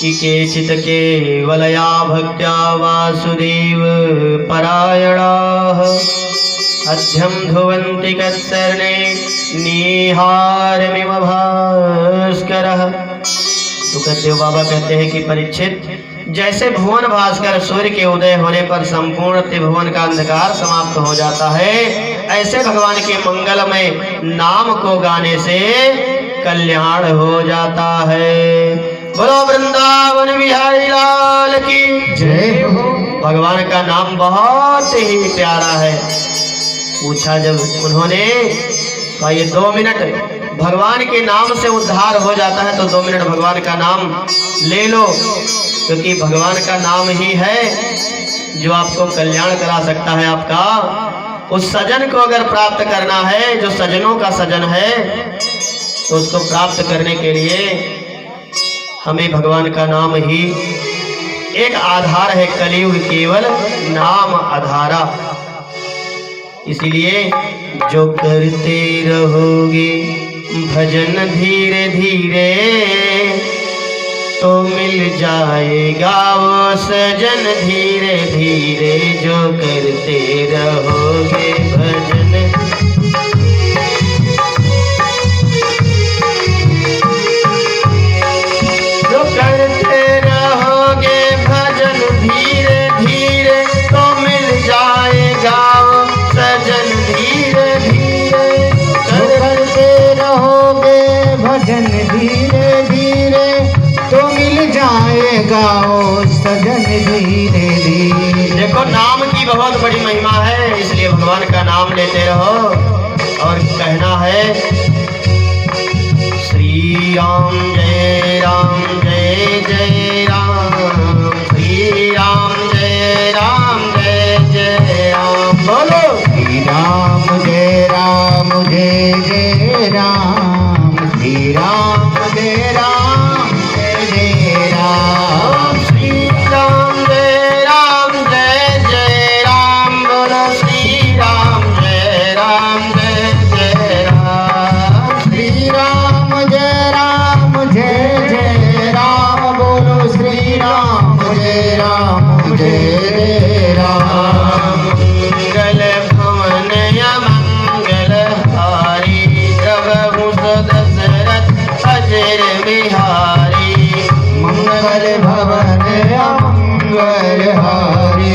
कि केचित् केवलया भक्त्या वासुदेव परायणाः अध्यं ध्रुवन्ति कत्सर्णे निहारमिव भास्करः। सुखदेव बाबा कहते हैं कि परीक्षित, जैसे भुवन भास्कर सूर्य के उदय होने पर संपूर्ण त्रिभुवन का अंधकार समाप्त हो जाता है, ऐसे भगवान के मंगलमय नाम को गाने से कल्याण हो जाता है। बोलो वृंदावन बिहारी लाल की जय हो। भगवान का नाम बहुत ही प्यारा है। पूछा जब उन्होंने, ये 2 मिनट भगवान के नाम से उद्धार हो जाता है तो 2 मिनट भगवान का नाम ले लो, क्योंकि भगवान का नाम ही है जो आपको कल्याण करा सकता है। आपका उस सजन को अगर प्राप्त करना है, जो सजनों का सजन है, तो उसको प्राप्त करने के लिए हमें भगवान का नाम ही एक आधार है। कलियुग केवल नाम आधारा। इसीलिए जो करते रहोगे भजन धीरे धीरे तो मिल जाएगा वो सजन धीरे धीरे। जो करते रहोगे भजन, जो करते रहोगे भजन धीरे धीरे तो मिल जाएगा वो सजन धीरे धीरे। करते रहोगे भजन धीरे धीरे तो मिल जाएगा ओ सजन धीरे धीरे। देखो, नाम की बहुत बड़ी महिमा है, इसलिए भगवान का नाम लेते रहो और कहना है श्री राम जय जय राम, श्री राम जय जय राम। बोलो श्री राम जय जय राम, श्री राम जय जय राम। श्री राम जय जय राम। बोलो श्री राम जय जय राम। श्री राम जय जय राम। बोलो श्री राम जय जय राम। मंगल भवन मंगल हारी, प्रभु दशरथ अजर बिहारी। मंगल भवन मंगल हारी,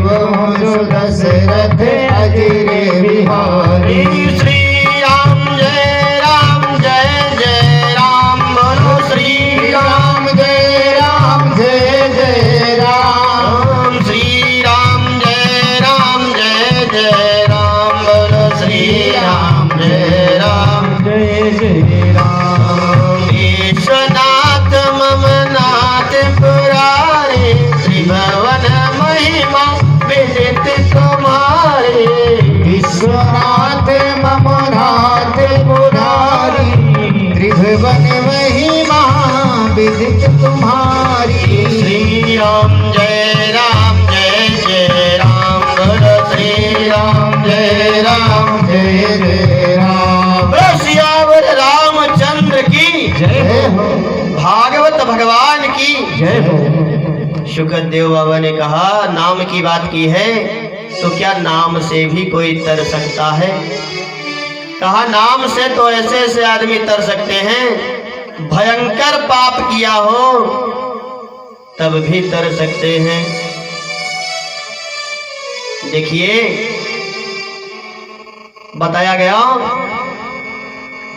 प्रभु दशरथ अजर बिहारी। श्री राम जय जय राम। बोलो श्री राम जय जय राम। श्री राम जय जय राम। बोलो श्री राम जय जय राम। विश्वनाथ ममनाथ पुरारे, त्रिभुवन महिमा विदित तुम्हारे। विश्वनाथ ममनाथ मुरारी, त्रिभुवन महिमा विदित तुम्हारी। श्री राम जय जय राम। बोलो श्री राम जय जय राम। बोलो सियावर रामचंद्र की जय हो, भागवत भगवान की जय हो। शुकदेव बाबा ने कहा, नाम की बात की है तो क्या नाम से भी कोई तर सकता है? कहा, नाम से तो ऐसे ऐसे आदमी तर सकते हैं, भयंकर पाप किया हो तब भी तर सकते हैं। देखिए, बताया गया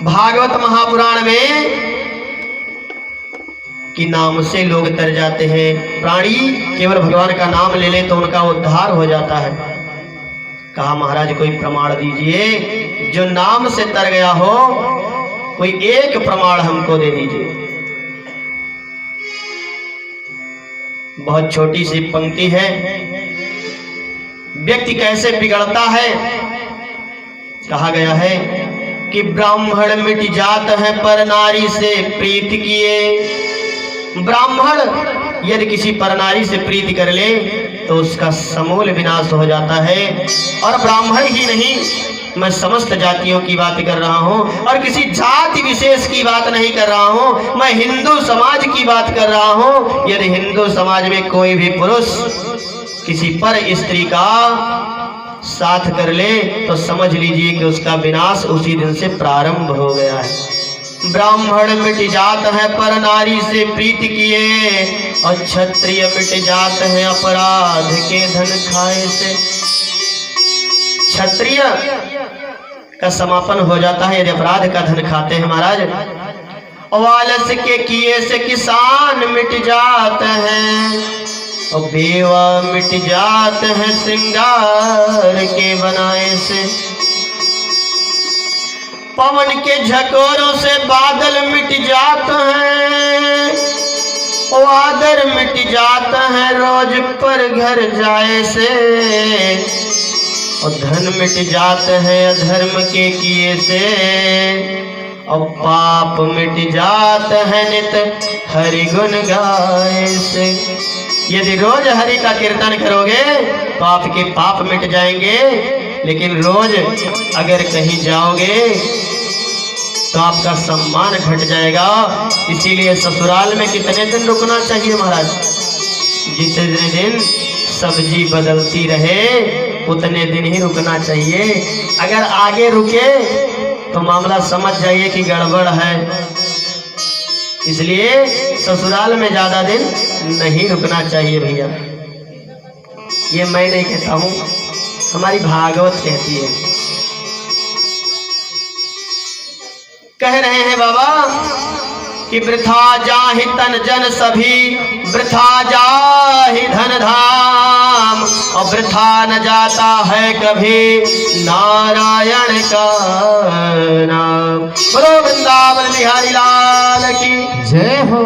भागवत महापुराण में कि नाम से लोग तर जाते हैं। प्राणी केवल भगवान का नाम ले ले तो उनका उद्धार हो जाता है। कहा, महाराज कोई प्रमाण दीजिए, जो नाम से तर गया हो, कोई एक प्रमाण हमको दे दीजिए। बहुत छोटी सी पंक्ति है, व्यक्ति कैसे बिगड़ता है। कहा गया है कि ब्राह्मण मिट जात है पर नारी से प्रीत किए। ब्राह्मण यदि किसी परनारी से प्रीति कर ले तो उसका समूल विनाश हो जाता है। और ब्राह्मण ही नहीं, मैं समस्त जातियों की बात कर रहा हूँ और किसी जाति विशेष की बात नहीं कर रहा हूँ। मैं हिंदू समाज की बात कर रहा हूँ। यदि हिंदू समाज में कोई भी पुरुष किसी पर स्त्री का साथ कर ले तो समझ लीजिए कि उसका विनाश उसी दिन से प्रारंभ हो गया है। ब्राह्मण मिट जात है पर नारी से प्रीत किए, और क्षत्रिय मिट जात है अपराध के धन खाए से। क्षत्रिय का समापन हो जाता है यदि अपराध का धन खाते हैं महाराज। आलस के किए से किसान मिट जाते हैं, और बेवा मिट जात है श्रृंगार के बनाए से। पवन के झकोरों से बादल मिट जाते हैं, वादर मिट जाता है रोज पर घर जाए से। और धन मिट जाते हैं अधर्म के किए से, और पाप मिट जाते हैं नित हरि गुण गाए से। यदि रोज हरि का कीर्तन करोगे तो आपके पाप मिट जाएंगे, लेकिन रोज अगर कहीं जाओगे तो आपका सम्मान घट जाएगा। इसीलिए ससुराल में कितने दिन रुकना चाहिए महाराज? जितने दिन सब्जी बदलती रहे उतने दिन ही रुकना चाहिए। अगर आगे रुके तो मामला समझ जाइए कि गड़बड़ है। इसलिए ससुराल में ज्यादा दिन नहीं रुकना चाहिए भैया। ये मैं नहीं कहता हूँ, हमारी भागवत कहती है। कह रहे हैं बाबा कि वृथा जाहि तन जन सभी, वृथा जाहि धन धाम, और वृथा न जाता है कभी नारायण का नाम। बोलो वृंदावन बिहारी लाल की जय हो।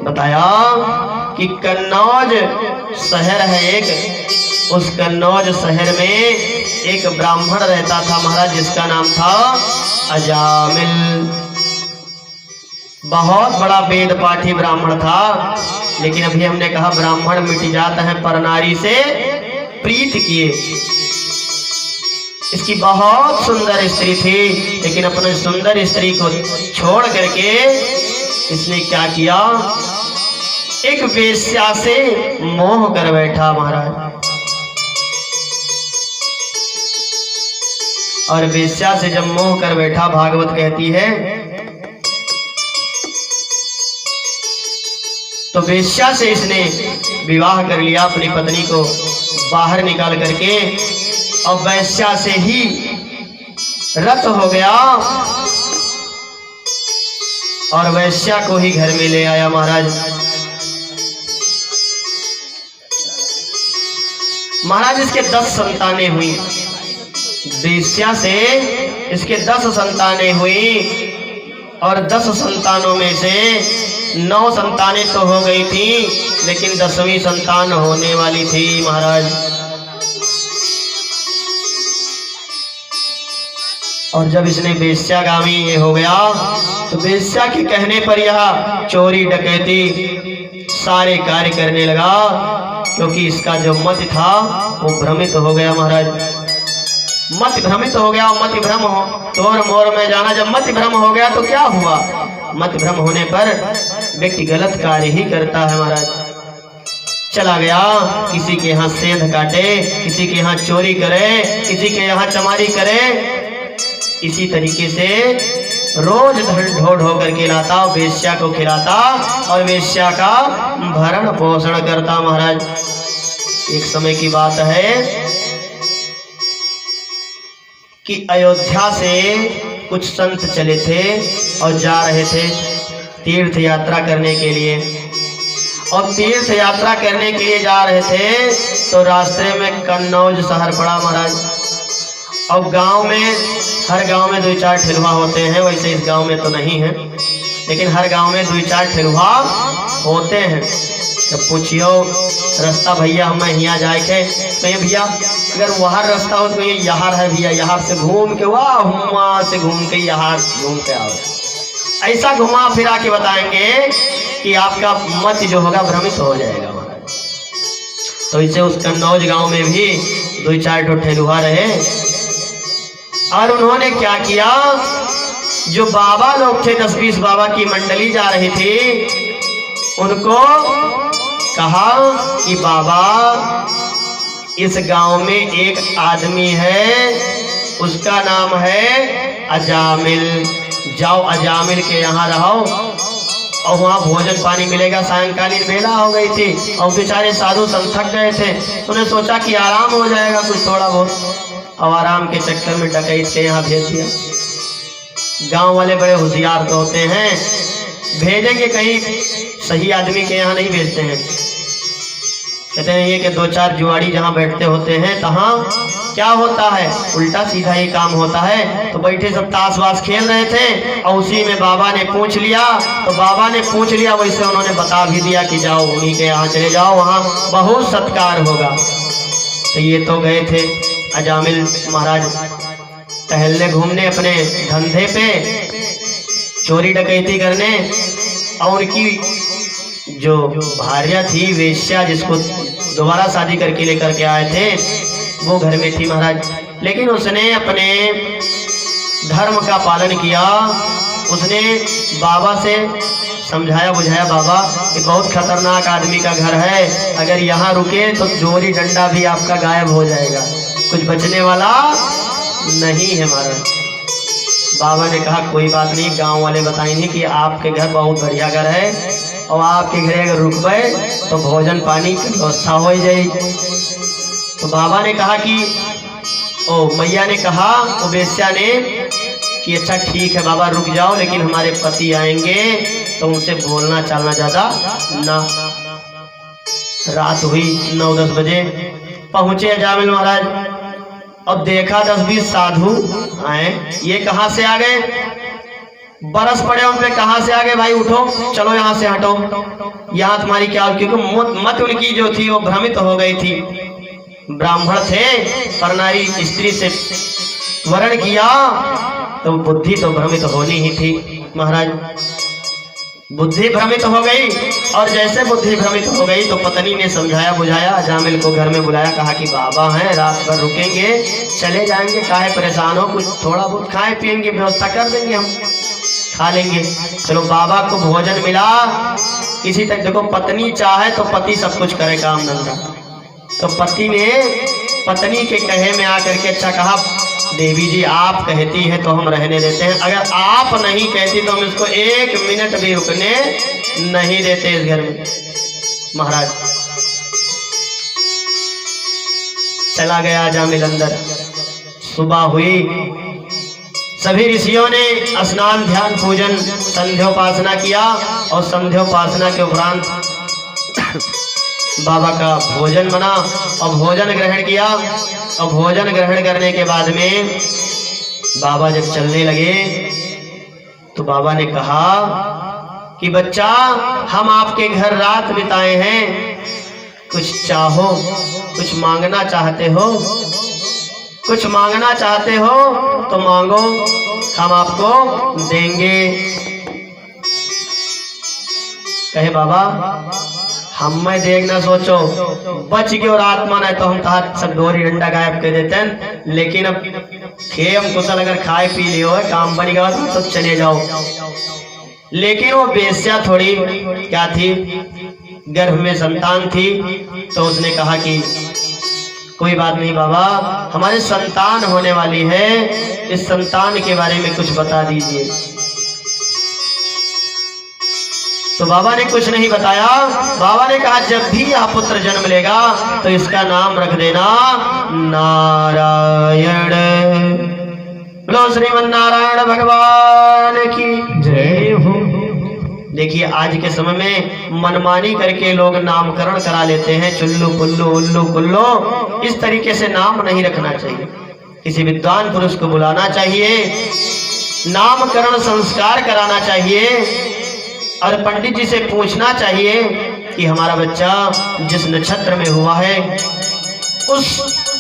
बताया कि कन्नौज शहर है एक, उस कन्नौज शहर में एक ब्राह्मण रहता था महाराज, जिसका नाम था अजामिल। बहुत बड़ा वेद पाठी ब्राह्मण था, लेकिन अभी हमने कहा ब्राह्मण मिट जाता है पर नारी से प्रीत किए। इसकी बहुत सुंदर स्त्री थी, लेकिन अपने सुंदर स्त्री को छोड़ करके इसने क्या किया, एक वेश्या से मोह कर बैठा महाराज। और वेश्या से जब मोह कर बैठा, भागवत कहती है तो वेश्या से इसने विवाह कर लिया, अपनी पत्नी को बाहर निकाल करके, और वेश्या से ही रत हो गया और वेश्या को ही घर में ले आया महाराज। महाराज इसके 10 संतानें हुई, वेश्या से इसके 10 संतानें हुई, और 10 संतानों में से 9 संतानें तो हो गई थी, लेकिन 10वीं संतान होने वाली थी महाराज। और जब इसने वेश्यागामी ये हो गया तो वेश्या के कहने पर यह चोरी डकैती सारे कार्य करने लगा, क्योंकि इसका जो मत था वो भ्रमित हो गया महाराज। मत भ्रमित हो गया, मत भ्रम हो तोर मोर में जाना। जब मत भ्रम हो गया तो क्या हुआ? मत भ्रम होने पर व्यक्ति गलत कार्य ही करता है महाराज। चला गया, किसी के यहाँ सेंध काटे, किसी के यहाँ चोरी करे, किसी के यहाँ चमारी करे। इसी तरीके से रोज ढो ढो करके लाता, वेश्या को खिलाता और वेश्या का भरण पोषण करता महाराज। एक समय की बात है कि अयोध्या से कुछ संत चले थे और जा रहे थे तीर्थ यात्रा करने के लिए। और तीर्थ यात्रा करने के लिए जा रहे थे तो रास्ते में कन्नौज शहर पड़ा महाराज। और गांव में, हर गांव में 2-4 ठेलुआ होते हैं, वैसे इस गांव में तो नहीं है, लेकिन हर गांव में 2-4 ठेलुआ होते हैं। तो पूछियो रास्ता भैया हमें यहाँ जाए थे, कहीं भैया अगर वहाँ रास्ता हो तो ये यहाँ है भैया, यहाँ से घूम के वहाँ से घूम के यहाँ घूम के आओ। ऐसा घुमा फिरा के बताएंगे कि आपका मत जो होगा भ्रमित हो जाएगा महाराज। तो इसे उस कन्नौज गांव में भी 2-4 ठेलुआ रहे। और उन्होंने क्या किया, जो बाबा लोग थे 10-20 बाबा की मंडली जा रही थी, उनको कहा कि बाबा इस गांव में एक आदमी है, उसका नाम है अजामिल, जाओ अजामिल के यहाँ रहो और वहाँ भोजन पानी मिलेगा। सायंकालीन बेला हो गई थी और बेचारे साधु संत थक गए थे, उन्हें सोचा कि आराम हो जाएगा कुछ थोड़ा बहुत, और आराम के चक्कर में डकैत के यहाँ भेज दिया। गांव वाले बड़े होशियार तो होते हैं, भेजेंगे कहीं सही आदमी के यहाँ नहीं भेजते हैं। कहते हैं ये कि 2-4 जुआड़ी जहाँ बैठते होते हैं तहाँ क्या होता है, उल्टा सीधा ही काम होता है। तो बैठे सब ताश वाश खेल रहे थे और उसी में बाबा ने पूछ लिया, तो बाबा ने पूछ लिया वैसे उन्होंने बता भी दिया कि जाओ उन्हीं के यहाँ चले जाओ, वहाँ बहुत सत्कार होगा। तो ये तो गए थे अजामिल महाराज टहलने घूमने अपने धंधे पे, चोरी डकैती करने, और उनकी जो भार्या थी वेश्या जिसको दोबारा शादी करके लेकर के आए थे वो घर में थी महाराज। लेकिन उसने अपने धर्म का पालन किया, उसने बाबा से समझाया बुझाया, बाबा ये बहुत खतरनाक आदमी का घर है, अगर यहाँ रुके तो जोरी डंडा भी आपका गायब हो जाएगा, कुछ बचने वाला नहीं है महाराज। बाबा ने कहा कोई बात नहीं, गांव वाले बताएंगे कि आपके घर बहुत बढ़िया घर है और आपके घर अगर रुक गए तो भोजन पानी की व्यवस्था हो जाएगी। तो बाबा ने कहा कि मैया ने कहा, वो बेस्या ने कि अच्छा ठीक है बाबा रुक जाओ, लेकिन हमारे पति आएंगे तो उनसे बोलना चालना ज़्यादा ना। रात हुई 9-10 बजे पहुँचे अजामिल महाराज और देखा 10-20 साधु आए। ये कहाँ से आ गए, बरस पड़े उन पे, कहाँ से आ गए भाई, उठो चलो यहाँ से हटो, यहाँ तुम्हारी क्या, क्योंकि मत उनकी जो थी वो भ्रमित हो गई थी। ब्राह्मण थे पर नारी स्त्री से वर्ण किया तो बुद्धि तो भ्रमित होनी ही थी महाराज। बुद्धि भ्रमित हो गई और जैसे बुद्धि भ्रमित हो गई तो पत्नी ने समझाया बुझाया, अजामिल को घर में बुलाया, कहा कि बाबा हैं रात भर रुकेंगे, चले जाएंगे, काहे परेशान हो, कुछ थोड़ा बहुत खाए पिएंगे, व्यवस्था कर देंगे, हम खा लेंगे। चलो बाबा को भोजन मिला, किसी तक देखो पत्नी चाहे तो पति सब कुछ करे काम धंधा, तो पति ने पत्नी के कहे में आकर के अच्छा कहा, देवी जी आप कहती हैं तो हम रहने देते हैं, अगर आप नहीं कहती तो हम इसको 1 मिनट भी रुकने नहीं देते इस घर में। महाराज चला गया अजामिल अंदर। सुबह हुई, सभी ऋषियों ने स्नान ध्यान पूजन संध्योपासना किया और संध्योपासना के उपरांत बाबा का भोजन बना और भोजन ग्रहण किया। और भोजन ग्रहण करने के बाद में बाबा जब चलने लगे तो बाबा ने कहा कि बच्चा हम आपके घर रात बिताए हैं, कुछ चाहो, कुछ मांगना चाहते हो, कुछ मांगना चाहते हो तो मांगो, हम आपको देंगे। कहे बाबा हम मैं देख ना सोचो, बच गए और आत्मा नहीं तो हम तार सब डोरी डंडा गायब कर देते हैं, लेकिन अब खेम कुशल अगर खाए पी लियो है काम बन गया तो चले जाओ। लेकिन वो बेस्या थोड़ी क्या थी, गर्भ में संतान थी, तो उसने कहा कि कोई बात नहीं बाबा, हमारे संतान होने वाली है, इस संतान के बारे में कुछ बता दीजिए। तो बाबा ने कुछ नहीं बताया। बाबा ने कहा जब भी यह पुत्र जन्म लेगा तो इसका नाम रख देना नारायण। बोलो श्रीमन नारायण भगवान की जय हो। देखिए आज के समय में मनमानी करके लोग नामकरण करा लेते हैं, चुल्लू पुल्लू उल्लू कुल्लो, इस तरीके से नाम नहीं रखना चाहिए। किसी विद्वान पुरुष को बुलाना चाहिए, नामकरण संस्कार कराना चाहिए और पंडित जी से पूछना चाहिए कि हमारा बच्चा जिस नक्षत्र में हुआ है उस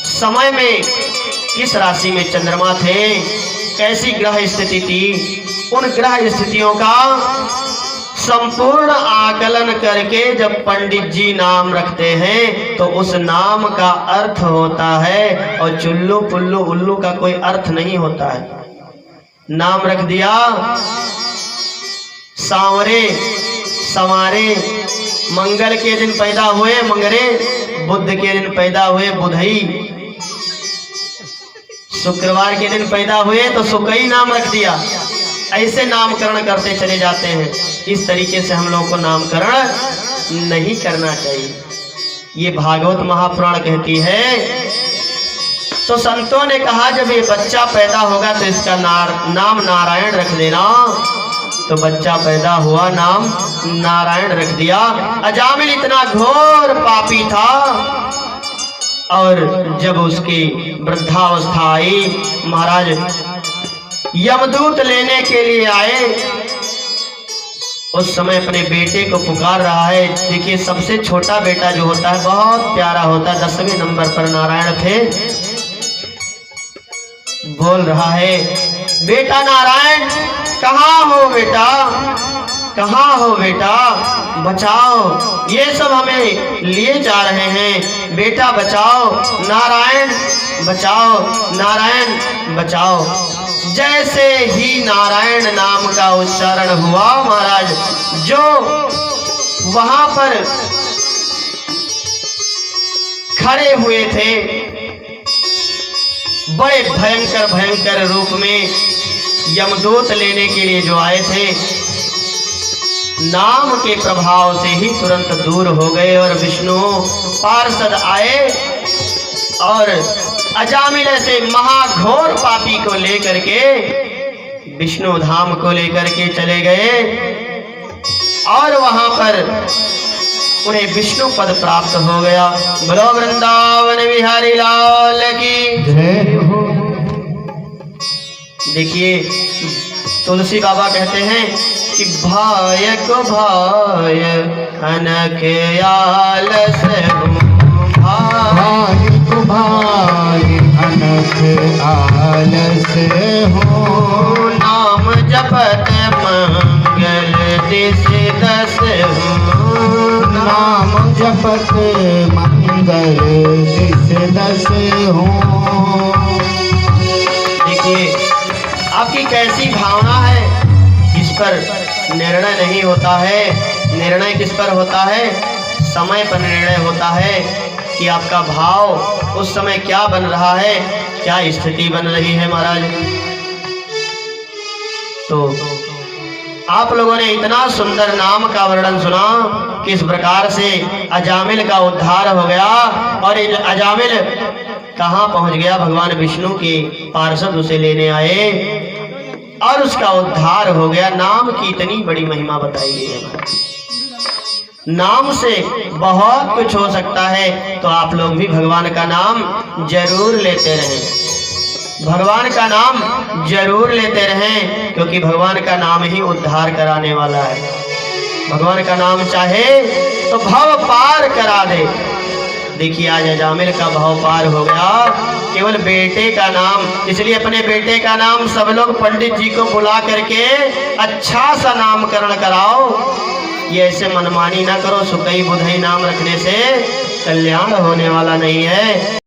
समय में किस राशि में चंद्रमा थे, कैसी ग्रह स्थिति थी, उन ग्रह स्थितियों का संपूर्ण आकलन करके जब पंडित जी नाम रखते हैं तो उस नाम का अर्थ होता है, और चुल्लू पुल्लू उल्लू का कोई अर्थ नहीं होता है। नाम रख दिया सांवरे संवारे, मंगल के दिन पैदा हुए मंगरे, बुध के दिन पैदा हुए बुधई, शुक्रवार के दिन पैदा हुए तो सुकई नाम रख दिया। ऐसे नामकरण करते चले जाते हैं। इस तरीके से हम लोगों को नामकरण नहीं करना चाहिए। ये भागवत महापुराण कहती है। तो संतों ने कहा जब ये बच्चा पैदा होगा तो इसका नाम नारायण रख देना। तो बच्चा पैदा हुआ, नाम नारायण रख दिया। अजामिल इतना घोर पापी था, और जब उसकी वृद्धावस्था आई, महाराज यमदूत लेने के लिए आए। उस समय अपने बेटे को पुकार रहा है। देखिए सबसे छोटा बेटा जो होता है बहुत प्यारा होता है, 10वें नंबर पर नारायण थे। बोल रहा है, बेटा नारायण कहाँ हो बेटा, कहाँ हो बेटा, बचाओ, ये सब हमें लिए जा रहे हैं, बेटा बचाओ, नारायण बचाओ, नारायण बचाओ। जैसे ही नारायण नाम का उच्चारण हुआ, महाराज जो वहां पर खड़े हुए थे बड़े भयंकर भयंकर रूप में, यमदूत लेने के लिए जो आए थे, नाम के प्रभाव से ही तुरंत दूर हो गए। और विष्णु पार्षद आए और अजामिल से महाघोर पापी को लेकर के विष्णु धाम को लेकर के चले गए, और वहां पर उन्हें विष्णु पद प्राप्त हो गया। बोलो वृंदावन बिहारी लाल की जय हो। देखिए तुलसी बाबा कहते हैं कि भाय को भाय अनक आलस भाई को भाई अनक आलस हो, नाम जपत मंगल दिस दस हो, नाम जपत मंगल दिस दस हो। देखिए आपकी कैसी भावना है, इस पर निर्णय नहीं होता है। निर्णय किस पर होता है? समय पर निर्णय होता है कि आपका भाव उस समय क्या बन रहा है, क्या स्थिति बन रही है। महाराज तो आप लोगों ने इतना सुंदर नाम का वर्णन सुना, किस प्रकार से अजामिल का उद्धार हो गया, और अजामिल कहाँ पहुंच गया? भगवान विष्णु के पार्षद उसे लेने आए और उसका उद्धार हो गया। नाम की इतनी बड़ी महिमा बताई गई है। नाम से बहुत कुछ हो सकता है, तो आप लोग भी भगवान का नाम जरूर लेते रहें, भगवान का नाम जरूर लेते रहें, क्योंकि भगवान का नाम ही उद्धार कराने वाला है। भगवान का नाम चाहे तो भव पार करा दे। देखिए आज अजामिल का भव पार हो गया केवल बेटे का नाम, इसलिए अपने बेटे का नाम सब लोग पंडित जी को बुला करके अच्छा सा नामकरण कराओ। ये ऐसे मनमानी ना करो, सुकई बुधई नाम रखने से कल्याण होने वाला नहीं है।